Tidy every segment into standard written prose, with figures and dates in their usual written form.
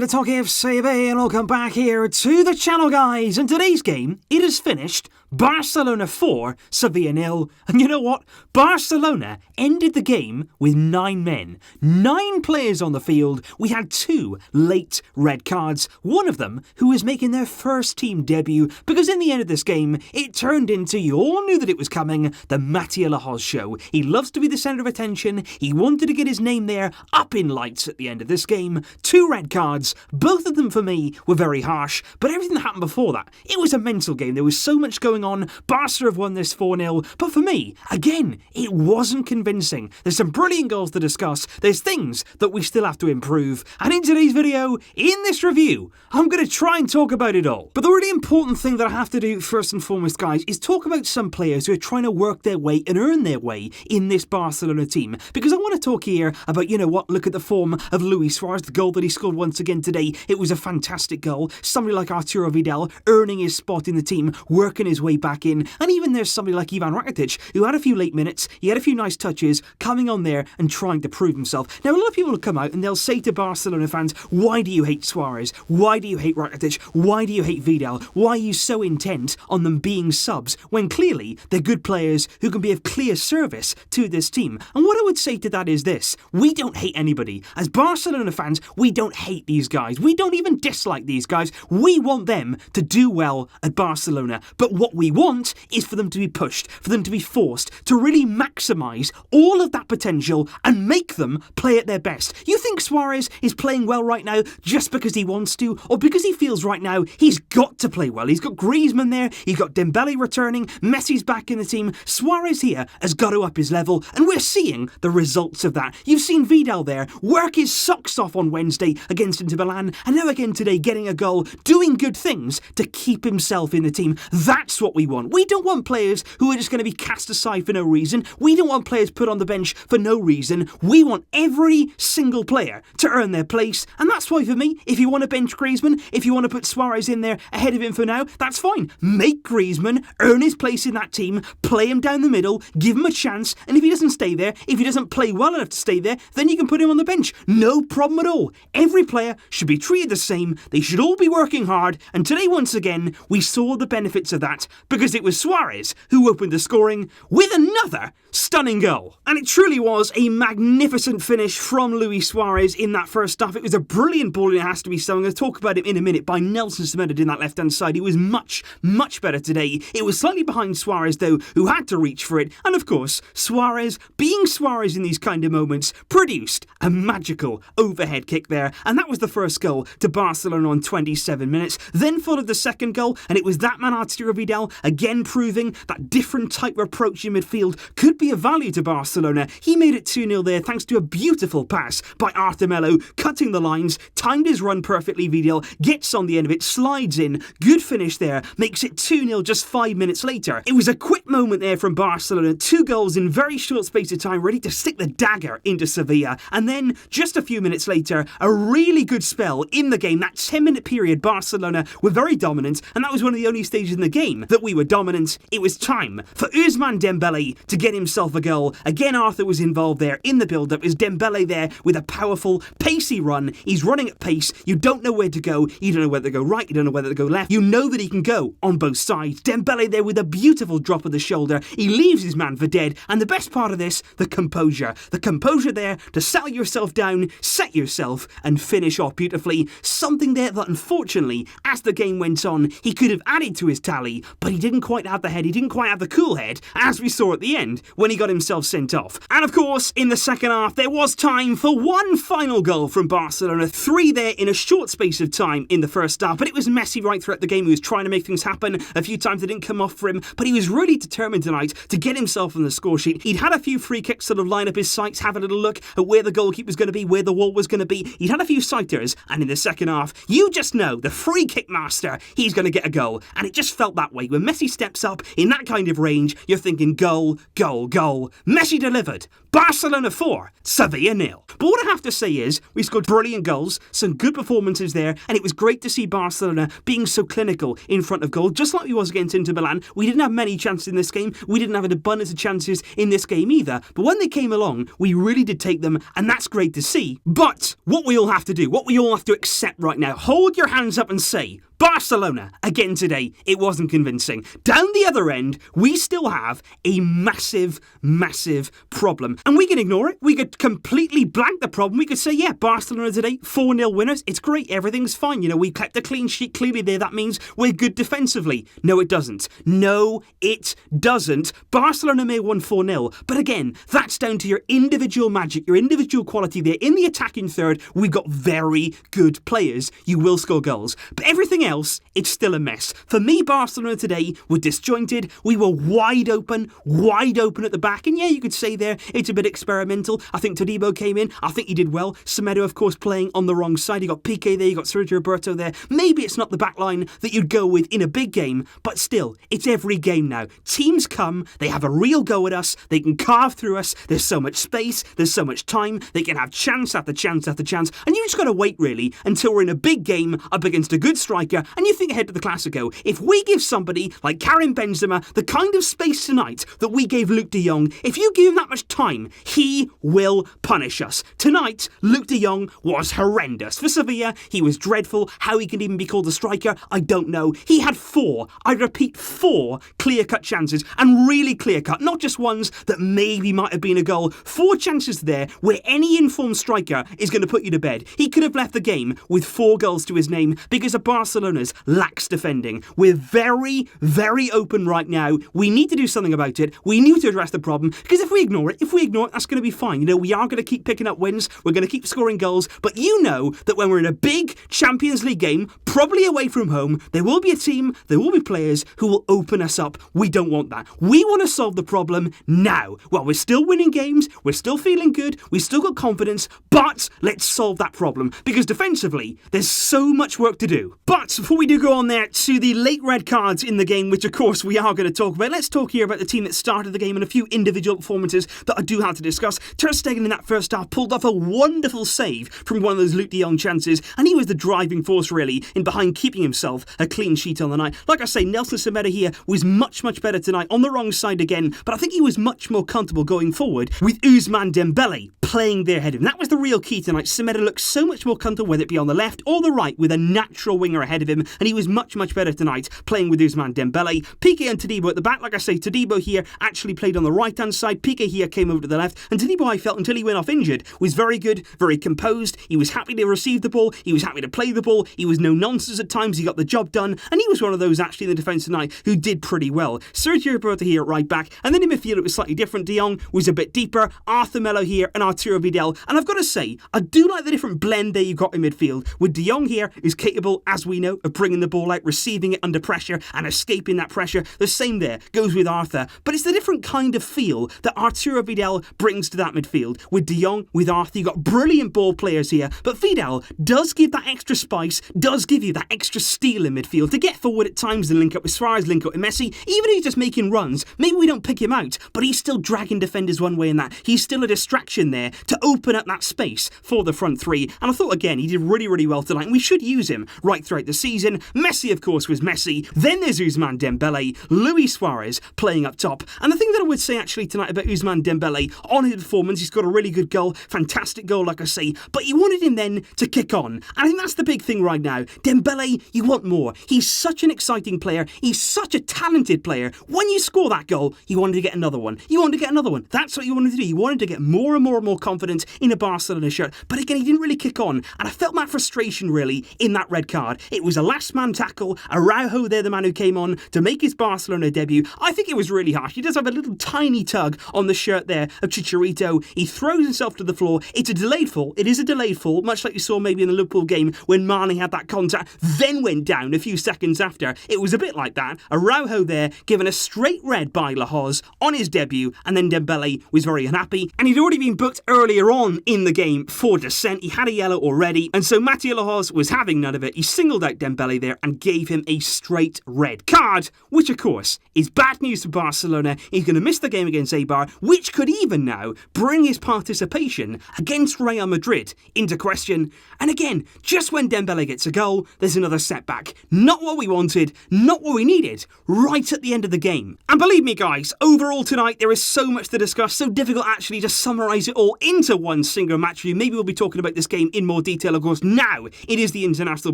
the Talkie of Sevilla and welcome back here to the channel, guys. In today's game, it is finished Barcelona 4, Sevilla 0. And you know what? Barcelona ended the game with 9 men. 9 players on the field. We had 2 late red cards. One of them who was making their first team debut, because in the end of this game, it turned into, you all knew that it was coming, the Mattia Lahoz show. He loves to be the centre of attention. He wanted to get his name there up in lights at the end of this game. 2 red cards. Both of them for me were very harsh, but everything that happened before that, it was a mental game. There was so much going on. Barca have won this 4-0, but for me, again, it wasn't convincing. There's some brilliant goals to discuss. There's things that we still have to improve. And in today's video, in this review, I'm going to try and talk about it all. But the really important thing that I have to do first and foremost, guys, is talk about some players who are trying to work their way and earn their way in this Barcelona team. Because I want to talk here about, you know what, look at the form of Luis Suárez, the goal that he scored once again today. It was a fantastic goal. Somebody like Araujo Vidal earning his spot in the team, working his way back in. And even there's somebody like Ivan Rakitic who had a few late minutes, he had a few nice touches, coming on there and trying to prove himself. Now, a lot of people will come out and they'll say to Barcelona fans, why do you hate Suárez? Why do you hate Rakitic? Why do you hate Vidal? Why are you so intent on them being subs when clearly they're good players who can be of clear service to this team? And what I would say to that is this: we don't hate anybody. As Barcelona fans, we don't hate these guys. We don't even dislike these guys. We want them to do well at Barcelona. But what we want is for them to be pushed, for them to be forced to really maximise all of that potential and make them play at their best. You think Suárez is playing well right now just because he wants to, or because he feels right now he's got to play well? He's got Griezmann there, he's got Dembélé returning, Messi's back in the team. Suárez here has got to up his level, and we're seeing the results of that. You've seen Vidal there work his socks off on Wednesday against Inter Milan, and now again today getting a goal, doing good things to keep himself in the team. That's what we want. We don't want players who are just going to be cast aside for no reason. We don't want players put on the bench for no reason. We want every single player to earn their place, and that's why for me, if you want to bench Griezmann, if you want to put Suárez in there ahead of him for now, that's fine. Make Griezmann earn his place in that team, play him down the middle, give him a chance, and if he doesn't stay there, if he doesn't play well enough to stay there, then you can put him on the bench. No problem at all. Every player should be treated the same. They should all be working hard, and today once again, we saw the benefits of that because it was Suárez who opened the scoring with another stunning goal. And it truly was a magnificent finish from Luis Suárez in that first half. It was a brilliant ball, and it has to be so. I'm going to talk about it in a minute by Nelson Semedo in that left-hand side. He was much, much better today. It was slightly behind Suárez, though, who had to reach for it. And of course, Suárez, being Suárez in these kind of moments, produced a magical overhead kick there. And that was the first goal to Barcelona on 27 minutes. Then followed the second goal, and it was that man Arturo Vidal, again proving that different type of approach in midfield could be of value to Barcelona. He made it 2-0 there thanks to a beautiful pass by Arthur Melo, cutting the lines, timed his run perfectly. Vidal gets on the end of it, slides in, good finish there, makes it 2-0 just 5 minutes later. It was a quick moment there from Barcelona, 2 goals in very short space of time, ready to stick the dagger into Sevilla. And then just a few minutes later, a really good spell in the game. That 10-minute period, Barcelona were very dominant, and that was one of the only stages in the game that we were dominant. It was time for Ousmane Dembélé to get himself a goal. Again, Arthur was involved there in the build-up. Is Dembélé there with a powerful, pacey run. He's running at pace. You don't know where to go. You don't know whether to go right. You don't know whether to go left. You know that he can go on both sides. Dembélé there with a beautiful drop of the shoulder. He leaves his man for dead. And the best part of this, the composure. The composure there to settle yourself down, set yourself, and finish off beautifully. Something there that unfortunately, as the game went on, he could have added to his tally, but he didn't quite have the head. He didn't quite have the cool head, as we saw at the end when he got himself sent off. And of course, in the second half, there was time for one final goal from Barcelona. 3 there in a short space of time in the first half, but it was Messi right throughout the game who was trying to make things happen. A few times they didn't come off for him, but he was really determined tonight to get himself on the score sheet. He'd had a few free kicks sort of line up his sights, have a little look at where the goalkeeper was going to be, where the wall was going to be. He'd had a few sighters, and in the second half, you just know the free kick master, he's going to get a goal, and it just felt that way. tonight, when Messi steps up in that kind of range, you're thinking goal, goal, goal. Messi delivered. Barcelona 4, Sevilla 0. But what I have to say is, we scored brilliant goals, some good performances there, and it was great to see Barcelona being so clinical in front of goal, just like we was against Inter Milan. We didn't have many chances in this game. We didn't have an abundance of chances in this game either. But when they came along, we really did take them, and that's great to see. But what we all have to do, what we all have to accept right now, hold your hands up and say, Barcelona, again today, it wasn't convincing. Down the other end, we still have a massive, massive problem. And we can ignore it. We could completely blank the problem. We could say, yeah, Barcelona today, 4-0 winners. It's great. Everything's fine. You know, we kept a clean sheet clearly there. That means we're good defensively. No, it doesn't. No, it doesn't. Barcelona may have won 4-0. But again, that's down to your individual magic, your individual quality there. In the attacking third, we've got very good players. You will score goals. But everything else, it's still a mess. For me, Barcelona today were disjointed. We were wide open at the back. And yeah, you could say there, it's a bit experimental. I think Todibo came in. I think he did well. Semedo, of course, playing on the wrong side. You got Piqué there. You got Sergio Roberto there. Maybe it's not the back line that you'd go with in a big game, but still, it's every game now. Teams come, they have a real go at us. They can carve through us. There's so much space. There's so much time. They can have chance after chance after chance. And you just got to wait, really, until we're in a big game up against a good striker. And you think ahead to the Clasico. If we give somebody like Karim Benzema the kind of space tonight that we gave Luke de Jong, if you give him that much time, he will punish us. Tonight, Luke de Jong was horrendous. For Sevilla, he was dreadful. How he can even be called a striker, I don't know. He had 4, I repeat 4, clear-cut chances, and really clear-cut, not just ones that maybe might have been a goal. 4 chances there where any informed striker is going to put you to bed. He could have left the game with 4 goals to his name because of Barcelona's lax defending. We're very, very open right now. We need to do something about it. We need to address the problem, because if we ignore it, that's going to be fine. You know, we are going to keep picking up wins. We're going to keep scoring goals. But you know that when we're in a big Champions League game, probably away from home, there will be a team, there will be players who will open us up. We don't want that. We want to solve the problem now. Well, we're still winning games. We're still feeling good. We've still got confidence. But let's solve that problem, because defensively, there's so much work to do. But before we do go on there to the late red cards in the game, which of course we are going to talk about, let's talk here about the team that started the game and a few individual performances that I do have to discuss. Ter Stegen in that first half pulled off a wonderful save from one of those Luke de Jong chances, and he was the driving force really in behind keeping himself a clean sheet on the night. Like I say, Nelson Semedo here was much better tonight, on the wrong side again, but I think he was much more comfortable going forward with Ousmane Dembélé playing there ahead of him. That was the real key tonight. Semedo looked so much more comfortable, whether it be on the left or the right, with a natural winger ahead of him, and he was much better tonight playing with Ousmane Dembélé. Piqué and Todibo at the back. Like I say, Todibo here actually played on the right hand side. Piqué here came over to the left, and Todibo, I felt, until he went off injured, was very good, very composed. He was happy to receive the ball. He was happy to play the ball. He was no nonsense at times. He got the job done, and he was one of those actually in the defence tonight who did pretty well. Sergio Roberto here at right back, and then in midfield it was slightly different. De Jong was a bit deeper. Arthur Melo here and Arturo Vidal, and I've got to say, I do like the different blend there you've got in midfield. With De Jong here, who's capable, as we know, of bringing the ball out, receiving it under pressure and escaping that pressure. The same there goes with Arthur, but it's the different kind of feel that Arturo Vidal brings to that midfield. With De Jong, with Arthur, you've got brilliant ball players here, but Vidal does give that extra spice, does give you that extra steel in midfield to get forward at times and link up with Suárez, link up with Messi. Even if he's just making runs, maybe we don't pick him out, but he's still dragging defenders one way in that. He's still a distraction there to open up that space for the front three, and I thought again he did really well tonight, and we should use him right throughout the season. Messi, of course, was Messi. Then there's Ousmane Dembélé, Luis Suárez playing up top, and the thing that I would say actually tonight about Ousmane Dembélé, on his performance, he's got a really good goal, fantastic goal like I say, but you wanted him then to kick on, and I think that's the big thing right now. Dembélé, you want more. He's such an exciting player, he's such a talented player. When you score that goal, you wanted to get another one. You wanted to get another one. That's what you wanted to do. You wanted to get more and more confidence in a Barcelona shirt, but again, he didn't really kick on, and I felt that frustration really in that red card. It was a last man tackle. Araujo there, the man who came on to make his Barcelona debut. I think it was really harsh. He does have a little tiny tug on the shirt there of Chicharito. He throws himself to the floor. It's a delayed fall. It is a delayed fall, much like you saw maybe in the Liverpool game when Mane had that contact, then went down a few seconds after. It was a bit like that. Araujo there given a straight red by Lahoz on his debut, and then Dembélé was very unhappy, and he'd already been booked earlier on in the game for dissent. He had a yellow already, and so Mathieu Lahoz was having none of it. He singled out out Dembélé there and gave him a straight red card, which of course is bad news for Barcelona. He's going to miss the game against Eibar, which could even now bring his participation against Real Madrid into question. And again, just when Dembélé gets a goal, there's another setback. Not what we wanted, not what we needed, right at the end of the game. And believe me guys, overall tonight there is so much to discuss, so difficult actually to summarise it all into one single match review. Maybe we'll be talking about this game in more detail, of course. Now it is the international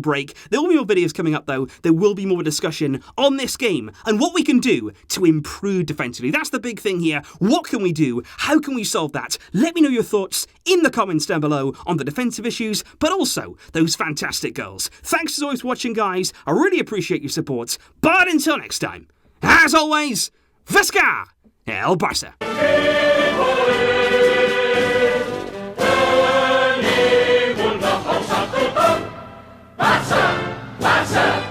break. There will be more videos coming up though. There will be more discussion on this game and what we can do to improve defensively. That's the big thing here. What can we do? How can we solve that? Let me know your thoughts in the comments down below on the defensive issues, but also those fantastic goals. Thanks as always for watching, guys. I really appreciate your support. But until next time, as always, Visca El Barça. Barça! Barça!